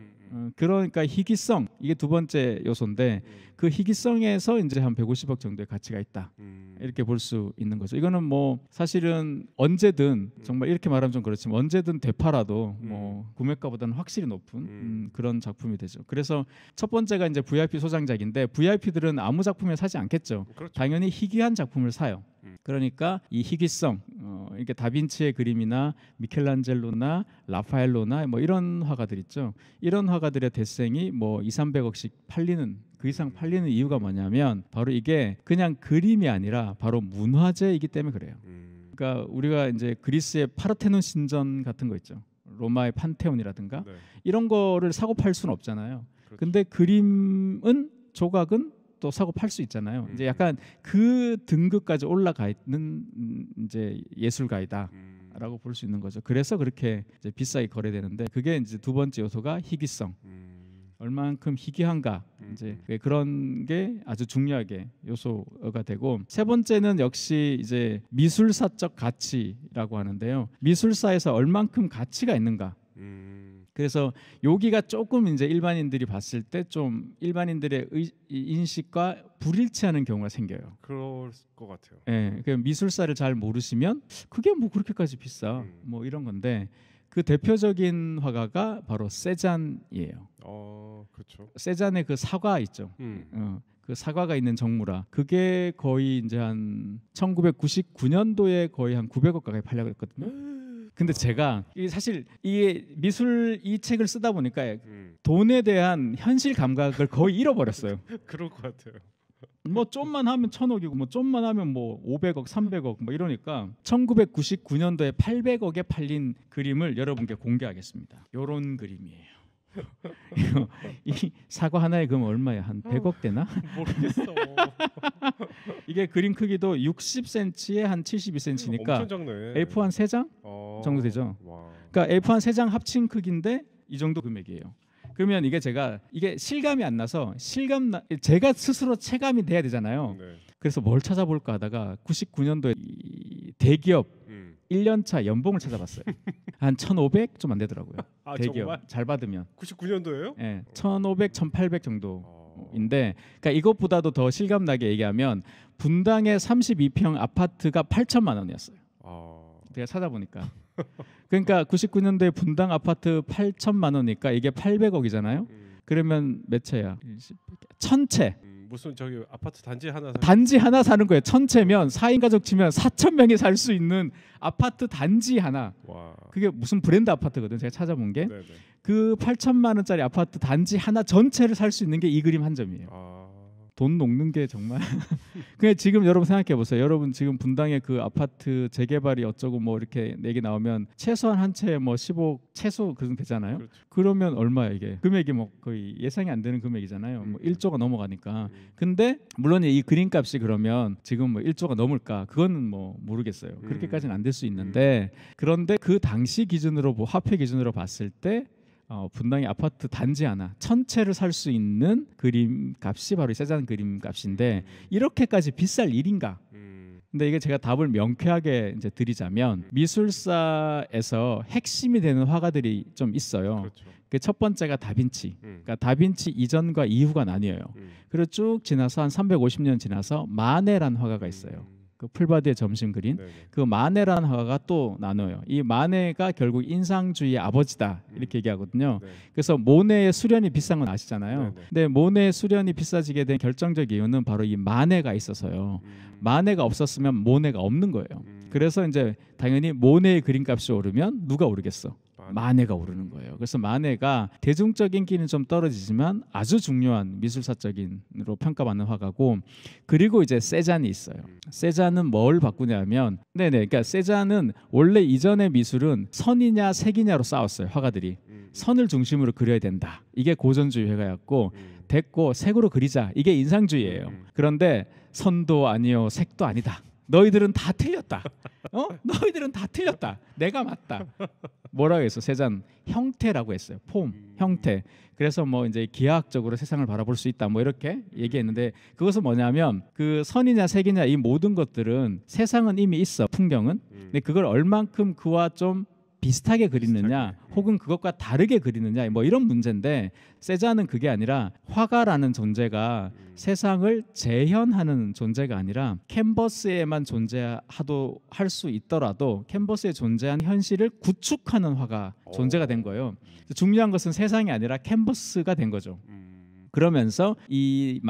그러니까 희귀성 이게 두 번째 요소인데 그 희귀성에서 이제 한 150억 정도의 가치가 있다 이렇게 볼 수 있는 거죠. 이거는 뭐 사실은 언제든 정말 이렇게 말하면 좀 그렇지만 언제든 되팔아도 뭐 구매가보다는 확실히 높은 그런 작품이 되죠. 그래서 첫 번째가 이제 VIP 소장작인데 VIP들은 아무 작품을 사지 않겠죠. 그렇죠. 당연히 희귀한 작품을 사요. 그러니까 이 희귀성 이렇게 다빈치의 그림이나 미켈란젤로나 라파엘로나 뭐 이런 화가들 있죠. 이런 화가들의 대생이 뭐 200~300억씩 팔리는 그 이상 팔리는 이유가 뭐냐면 바로 이게 그냥 그림이 아니라 바로 문화재이기 때문에 그래요. 그러니까 우리가 이제 그리스의 파르테논 신전 같은 거 있죠. 로마의 판테온이라든가 네. 이런 거를 사고 팔 수는 없잖아요. 그렇죠. 근데 그림은 조각은 또 사고 팔 수 있잖아요. 이제 약간 그 등급까지 올라가 있는 이제 예술가이다라고 볼 수 있는 거죠. 그래서 그렇게 이제 비싸게 거래되는데 그게 이제 두 번째 요소가 희귀성. 얼만큼 희귀한가 이제 그런 게 아주 중요하게 요소가 되고 세 번째는 역시 이제 미술사적 가치라고 하는데요. 미술사에서 얼만큼 가치가 있는가. 그래서 여기가 조금 이제 일반인들이 봤을 때 좀 일반인들의 인식과 불일치하는 경우가 생겨요. 그럴 것 같아요. 예, 그 미술사를 잘 모르시면 그게 뭐 그렇게까지 비싸 뭐 이런 건데 그 대표적인 화가가 바로 세잔이에요. 그렇죠. 세잔의 그 사과 있죠. 그 사과가 있는 정무라 그게 거의 이제 한 1999년도에 거의 한 900억 가까이 팔려고 했거든요. 근데 제가 사실 이게 미술 이 책을 쓰다 보니까 돈에 대한 현실 감각을 거의 잃어버렸어요. 그럴 것 같아요. 뭐 좀만 하면 1000억이고 뭐 좀만 하면 뭐 500억, 300억 뭐 이러니까 1999년도에 800억에 팔린 그림을 여러분께 공개하겠습니다. 요런 그림이에요. 이 사과 하나에 그럼 얼마야? 한 100억 되나? 모르겠어. 이게 그림 크기도 60cm에 한 72cm니까 엄청 작네. A4 한 3장 정도 되죠. 와. 그러니까 A4 한 3장 합친 크기인데 이 정도 금액이에요. 그러면 이게 실감이 안 나서 제가 스스로 체감이 돼야 되잖아요. 네. 그래서 뭘 찾아볼까 하다가 99년도에 대기업 1년차 연봉을 찾아봤어요. 한 1,500 좀 안 되더라고요. 대기업 정말? 잘 받으면 99년도예요? 네, 1,500, 1,800 정도인데 그러니까 이것보다도 더 실감나게 얘기하면 분당의 32평 아파트가 8천만 원이었어요. 제가 찾아보니까 그러니까 99년도에 분당 아파트 8천만 원이니까 이게 800억이잖아요. 그러면 몇 채야? 1,000채. 무슨 저기 아파트 단지 하나 사는 거예요. 1,000채면 4인 가족 치면 4,000명이 살 수 있는 아파트 단지 하나. 와. 그게 무슨 브랜드 아파트거든. 제가 찾아본 게. 네네. 그 8천만 원짜리 아파트 단지 하나 전체를 살 수 있는 게 이 그림 한 점이에요. 돈 녹는 게 정말. 그냥 지금 여러분 생각해 보세요. 여러분 지금 분당에 그 아파트 재개발이 어쩌고 뭐 이렇게 얘기 나오면 최소한 한 채 뭐 15 최소 그 정도 되잖아요. 그렇죠. 그러면 얼마야 이게? 금액이 뭐 거의 예상이 안 되는 금액이잖아요. 뭐 1조가 넘어가니까. 근데 물론 이 그림값이 그러면 지금 뭐 1조가 넘을까? 그거는 뭐 모르겠어요. 그렇게까지는 안 될 수 있는데 그런데 그 당시 기준으로 화폐 기준으로 봤을 때 분당의 아파트 단지 하나 전체를 살 수 있는 그림 값이 바로 이 세잔 그림 값인데 이렇게까지 비쌀 일인가? 근데 이게 제가 답을 명쾌하게 이제 드리자면 미술사에서 핵심이 되는 화가들이 좀 있어요. 그렇죠. 그 첫 번째가 다빈치. 그러니까 다빈치 이전과 이후가 나뉘어요. 그리고 쭉 지나서 한 350년 지나서 마네라는 화가가 있어요. 그 풀바디의 점심 그린 그 마네라는 화가가 또 나눠요. 이 마네가 결국 인상주의의 아버지다 이렇게 얘기하거든요. 그래서 모네의 수련이 비싼 건 아시잖아요. 근데 모네의 수련이 비싸지게 된 결정적 이유는 바로 이 마네가 있어서요. 마네가 없었으면 모네가 없는 거예요. 그래서 이제 당연히 모네의 그림값이 오르면 누가 오르겠어? 마네가 오르는 거예요. 그래서 마네가 대중적 인기는 좀 떨어지지만 아주 중요한 미술사적인으로 평가받는 화가고, 그리고 이제 세잔이 있어요. 세잔은 뭘 바꾸냐면, 그러니까 세잔은 원래 이전의 미술은 선이냐 색이냐로 싸웠어요. 화가들이 선을 중심으로 그려야 된다. 이게 고전주의 회가였고, 됐고 색으로 그리자. 이게 인상주의예요. 그런데 선도 아니요 색도 아니다. 너희들은 다 틀렸다. 너희들은 다 틀렸다. 내가 맞다. 뭐라고 했어? 세잔 형태라고 했어요. 폼, 형태. 그래서 뭐 이제 기하학적으로 세상을 바라볼 수 있다. 뭐 이렇게 얘기했는데, 그것은 뭐냐면 그 선이냐 색이냐 이 모든 것들은 세상은 이미 있어. 풍경은. 근데 그걸 얼만큼 그와 좀 비슷하게 그리느냐 혹은 그것과 다르게 그리느냐 뭐 이런 문제인데, 세잔은 그게 아니라 화가라는 존재가 세상을 재현하는 존재가 아니라 캔버스에만 존재하도 할 수 있더라도 캔버스에 존재한 현실을 구축하는 화가 존재가 된 거예요. 중요한 것은 세상이 아니라 캔버스가 된 거죠. 그러면서 이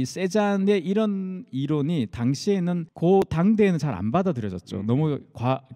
세잔의 이런 이론이 당시에는 그 당대에는 잘 안 받아들여졌죠. 너무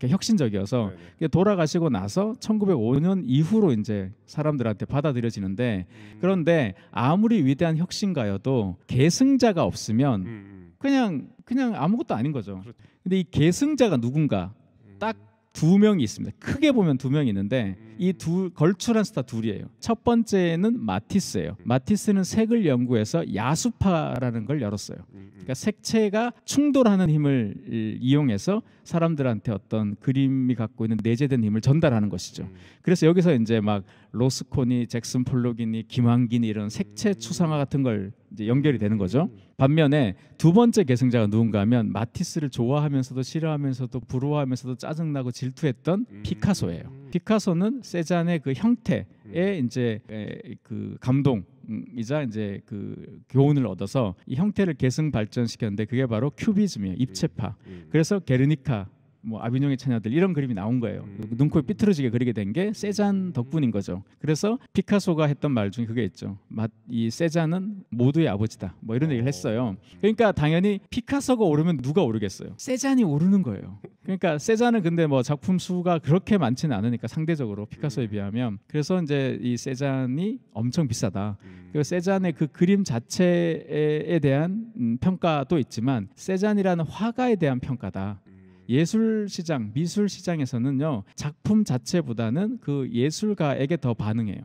혁신적이어서. 돌아가시고 나서 1905년 이후로 이제 사람들한테 받아들여지는데, 그런데 아무리 위대한 혁신가여도 계승자가 없으면 그냥 아무것도 아닌 거죠. 근데 이 계승자가 누군가 딱 두 명이 있습니다. 크게 보면 두 명이 있는데 이 걸출한 스타 둘이에요. 첫 번째는 마티스예요. 마티스는 색을 연구해서 야수파라는 걸 열었어요. 그러니까 색채가 충돌하는 힘을 이용해서 사람들한테 어떤 그림이 갖고 있는 내재된 힘을 전달하는 것이죠. 그래서 여기서 이제 막 로스코니, 잭슨 폴록이니, 김환기니 이런 색채 추상화 같은 걸 이제 연결이 되는 거죠. 반면에 두 번째 계승자가 누군가 하면 마티스를 좋아하면서도 싫어하면서도 부러워하면서도 짜증나고 질투했던 피카소예요. 피카소는 세잔의 그 형태에 이제 그 감동이자 이제 그 교훈을 얻어서 이 형태를 계승 발전시켰는데, 그게 바로 큐비즘이에요. 입체파. 그래서 게르니카, 뭐 아비뇽의 처녀들 이런 그림이 나온 거예요. 눈코입 삐뚤어지게 그리게 된 게 세잔 덕분인 거죠. 그래서 피카소가 했던 말 중에 그게 있죠. 이 세잔은 모두의 아버지다. 뭐 이런 얘기를 했어요. 그러니까 당연히 피카소가 오르면 누가 오르겠어요? 세잔이 오르는 거예요. 그러니까 세잔은 근데 뭐 작품 수가 그렇게 많지는 않으니까 상대적으로 피카소에 비하면, 그래서 이제 이 세잔이 엄청 비싸다. 그리고 세잔의 그 그림 자체에 대한 평가도 있지만 세잔이라는 화가에 대한 평가다. 예술시장, 미술시장에서는요 작품 자체보다는 그 예술가에게 더 반응해요.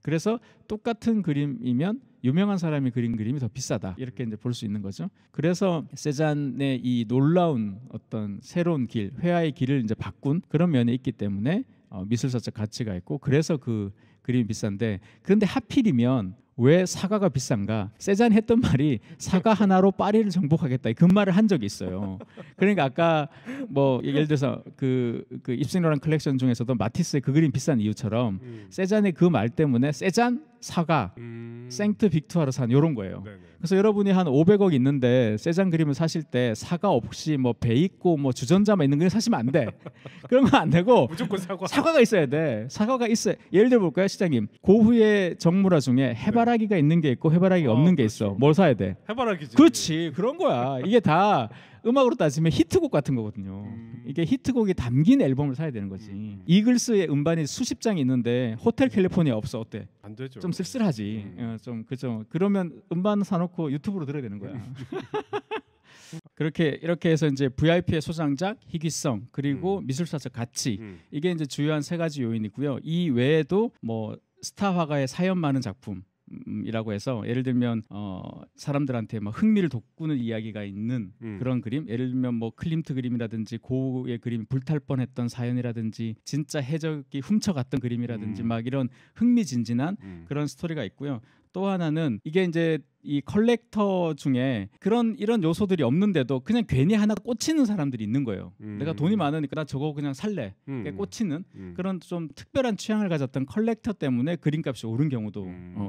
그래서 똑같은 그림이면 유명한 사람이 그린 그림이 더 비싸다, 이렇게 이제 볼 수 있는 거죠. 그래서 세잔의 이 놀라운 어떤 새로운 길, 회화의 길을 이제 바꾼 그런 면이 있기 때문에 미술사적 가치가 있고, 그래서 그 그림이 비싼데, 그런데 하필이면 왜 사과가 비싼가? 세잔이 했던 말이 사과 하나로 파리를 정복하겠다, 그 말을 한 적이 있어요. 그러니까 아까 뭐 예를 들어서 그 입생로란 컬렉션 중에서도 마티스의 그 그림 비싼 이유처럼 세잔의 그 말 때문에 세잔 사과, 생트 빅투아르산 이런 거예요. 그래서 여러분이 한 500억 있는데 세잔 그림을 사실 때 사과 없이 뭐 배 있고 뭐 주전자만 있는 그림 사시면 안 돼. 그런 건 안 되고 무조건 사과가 있어야 돼. 사과가 있어야. 예를 들어 볼까요, 시장님? 고흐의 정물화 중에 해바라기가 있는 게 있고 해바라기가 없는 게 있어. 뭘 사야 돼? 해바라기지. 그렇지, 그런 거야. 이게 다 음악으로 따지면 히트곡 같은 거거든요. 이게 히트곡이 담긴 앨범을 사야 되는 거지. 이글스의 음반이 수십 장이 있는데 호텔 캘리포니아 없어, 어때? 안 되죠. 좀 쓸쓸하지. 좀 그죠. 그러면 음반 사놓고 유튜브로 들어야 되는 거야. 이렇게 해서 이제 VIP의 소장작, 희귀성, 그리고 미술사적 가치, 이게 이제 주요한 세 가지 요인이고요. 이 외에도 뭐 스타 화가의 사연 많은 작품, 그림이라고 해서 예를 들면 사람들한테 막 흥미를 돋구는 이야기가 있는 그런 그림, 예를 들면 뭐 클림트 그림이라든지 고우의 그림, 불탈 뻔했던 사연이라든지 진짜 해적이 훔쳐갔던 그림이라든지 막 이런 흥미진진한 그런 스토리가 있고요. 또 하나는 이게 이제 이 컬렉터 중에 이런 요소들이 없는데도 그냥 괜히 하나 꽂히는 사람들이 있는 거예요. 내가 돈이 많으니까 나 저거 그냥 살래. 꽂히는 그런 좀 특별한 취향을 가졌던 컬렉터 때문에 그림값이 오른 경우도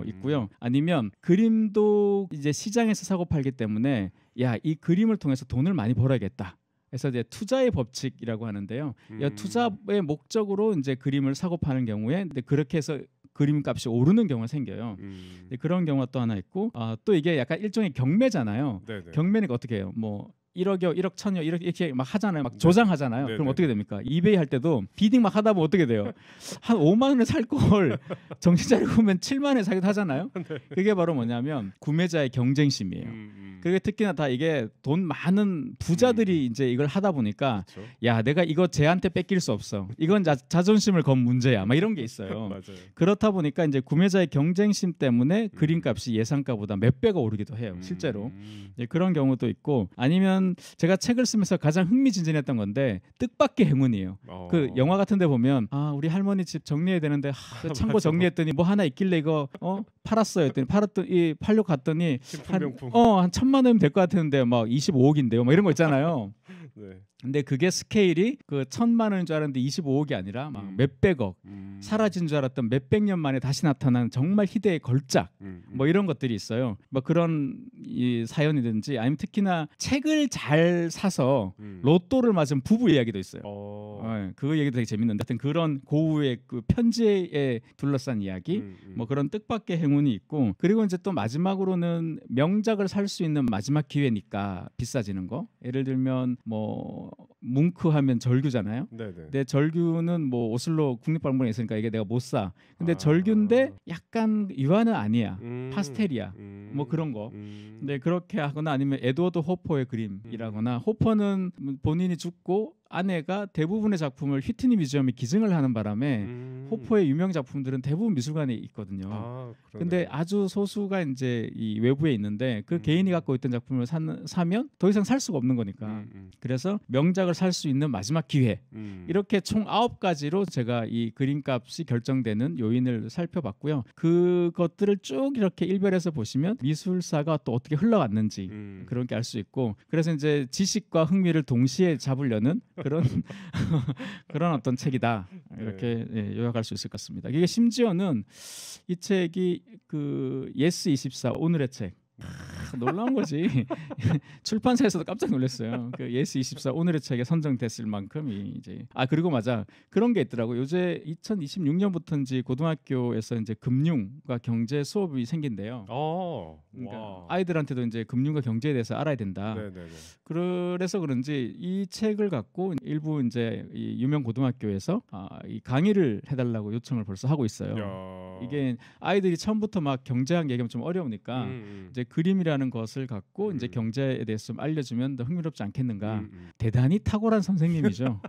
있고요. 아니면 그림도 이제 시장에서 사고 팔기 때문에 야, 이 그림을 통해서 돈을 많이 벌어야겠다. 그래서 이제 투자의 법칙이라고 하는데요. 투자의 목적으로 이제 그림을 사고 파는 경우에 그렇게 해서 그림값이 오르는 경우가 생겨요. 그런 경우가 또 하나 있고, 또 이게 약간 일종의 경매잖아요. 네네. 경매니까 어떻게 해요? 뭐 1억여, 1억 1,000여 이렇게 막 하잖아요. 막 조장하잖아요. 네네. 그럼 어떻게 됩니까? 이베이 할 때도 비딩 막 하다 보면 어떻게 돼요? 한 5만 원에 살 걸 정신 차리고 보면 7만 원에 사기도 하잖아요. 네. 그게 바로 뭐냐면 구매자의 경쟁심이에요. 그게 특히나 다 이게 돈 많은 부자들이 이제 이걸 하다 보니까 그렇죠. 야, 내가 이거 쟤한테 뺏길 수 없어. 이건 자존심을 건 문제야. 막 이런 게 있어요. 맞아요. 그렇다 보니까 이제 구매자의 경쟁심 때문에 그림값이 예상가보다 몇 배가 오르기도 해요. 실제로. 그런 경우도 있고, 아니면 제가 책을 쓰면서 가장 흥미진진했던 건데 뜻밖의 행운이에요. 그 영화 같은 데 보면 우리 할머니 집 정리해야 되는데 창고 정리했더니 뭐 하나 있길래 이거 팔았어요. 했더니 팔려고 갔더니 한 1,000만 원이면 될 것 같았는데 막 25억인데요. 막 이런 거 있잖아요. 네. 근데 그게 스케일이 그 1,000만 원인 줄 알았는데 25억이 아니라 막 몇백억, 사라진 줄 알았던 몇백 년 만에 다시 나타난 정말 희대의 걸작, 뭐 이런 것들이 있어요. 뭐 그런 이 사연이든지, 아니면 특히나 책을 잘 사서 로또를 맞은 부부 이야기도 있어요. 그 얘기도 되게 재밌는데, 하여튼 그런 고우의 그 편지에 둘러싼 이야기, 뭐 그런 뜻밖의 행운이 있고, 그리고 이제 또 마지막으로는 명작을 살 수 있는 마지막 기회니까 비싸지는 거. 예를 들면 뭐 뭉크 하면 절규잖아요. 네네. 근데 절규는 뭐 오슬로 국립박물관에 있으니까 이게 내가 못 사. 근데 절규인데 약간 유화는 아니야. 파스텔이야. 뭐 그런 거. 근데 그렇게 하거나, 아니면 에드워드 호퍼의 그림이라거나, 호퍼는 본인이 죽고 아내가 대부분의 작품을 휘트니 뮤지엄에 기증을 하는 바람에 호퍼의 유명 작품들은 대부분 미술관에 있거든요. 근데 아주 소수가 이제 이 외부에 있는데 그 개인이 갖고 있던 작품을 사면 더 이상 살 수가 없는 거니까. 그래서 명작을 살 수 있는 마지막 기회. 이렇게 총 9가지로 제가 이 그림값이 결정되는 요인을 살펴봤고요. 그것들을 쭉 이렇게 일별해서 보시면 미술사가 또 어떻게 흘러갔는지 그런 게 알 수 있고, 그래서 이제 지식과 흥미를 동시에 잡으려는 그런 그런 어떤 책이다, 이렇게 요약할 수 있을 것 같습니다. 이게 심지어는 이 책이 그 예스24 오늘의 책, 놀라운 거지. 출판사에서도 깜짝 놀랐어요. 그 예스24 오늘의 책에 선정됐을 만큼 이제 그리고 맞아, 그런 게 있더라고. 요새 2026년부터인지 고등학교에서 이제 금융과 경제 수업이 생긴대요. 그러니까 아이들한테도 이제 금융과 경제에 대해서 알아야 된다. 네네네. 그래서 그런지 이 책을 갖고 일부 이제 이 유명 고등학교에서 이 강의를 해달라고 요청을 벌써 하고 있어요. 이게 아이들이 처음부터 막 경제학 얘기하면 좀 어려우니까 이제 그림이라는 것을 갖고 이제 경제에 대해서 좀 알려주면 더 흥미롭지 않겠는가. 대단히 탁월한 선생님이죠.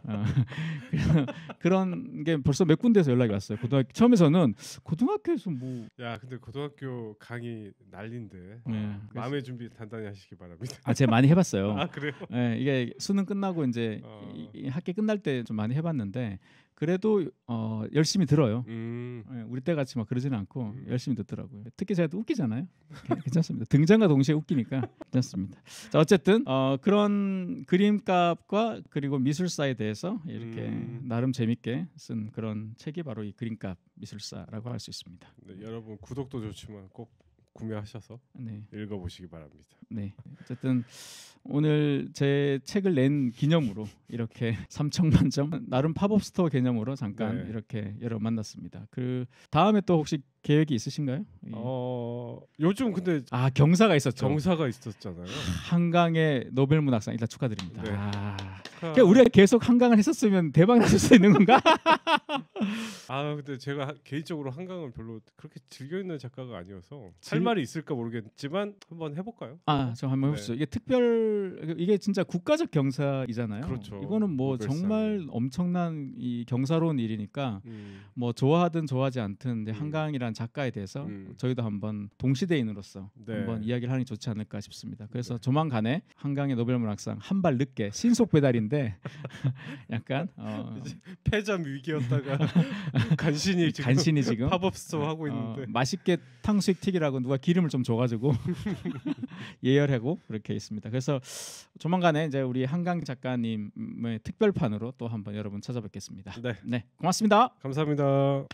그런 게 벌써 몇 군데에서 연락이 왔어요. 처음에서는 고등학교에서 뭐. 야, 근데 고등학교 강의 난리인데. 네, 마음의 준비 단단히 하시기 바랍니다. 제가 많이 해봤어요. 그래요? 네, 이게 수능 끝나고 이제 이 학기 끝날 때 좀 많이 해봤는데, 그래도 열심히 들어요. 우리 때 같이 막 그러지는 않고 열심히 듣더라고요. 특히 제가 또 웃기잖아요. 괜찮습니다. 등장과 동시에 웃기니까 괜찮습니다. 자, 어쨌든 그런 그림값과 그리고 미술사에 대해서 이렇게 나름 재밌게 쓴 그런 책이 바로 이 그림값 미술사라고 할 수 있습니다. 네, 여러분 구독도 좋지만 꼭 구매하셔서 읽어보시기 바랍니다. 네, 어쨌든 오늘 제 책을 낸 기념으로 이렇게 3천만 점, 나름 팝업 스토어 개념으로 잠깐 이렇게 여러 만났습니다. 그 다음에 또 혹시 계획이 있으신가요? 요즘 근데 경사가 있었죠. 경사가 있었잖아요. 한강의 노벨 문학상 일단 축하드립니다. 네. 그러니까 우리가 계속 한강을 했었으면 대박 났을 수 있는 건가? 근데 제가 개인적으로 한강을 별로 그렇게 즐겨 있는 작가가 아니어서 할 말이 있을까 모르겠지만 한번 해볼까요? 저 한번 해보시죠. 이게 진짜 국가적 경사이잖아요. 그렇죠. 이거는 뭐 노벨상이. 정말 엄청난 이 경사로운 일이니까 뭐 좋아하든 좋아하지 않든 한강이란 한강 작가에 대해서 저희도 한번 동시대인으로서 네. 한번 이야기를 하는 게 좋지 않을까 싶습니다. 그래서 조만간에 한강의 노벨문학상 한 발 늦게 신속 배달인데 약간 폐점 위기였다가 간신히 지금 팝업 스토어 하고 있는데 맛있게 탕수육 튀기라고 누가 기름을 좀 줘가지고 예열하고 그렇게 있습니다. 그래서 조만간에 이제 우리 한강 작가님의 특별판으로 또 한번 여러분 찾아뵙겠습니다. 네, 네, 고맙습니다. 감사합니다.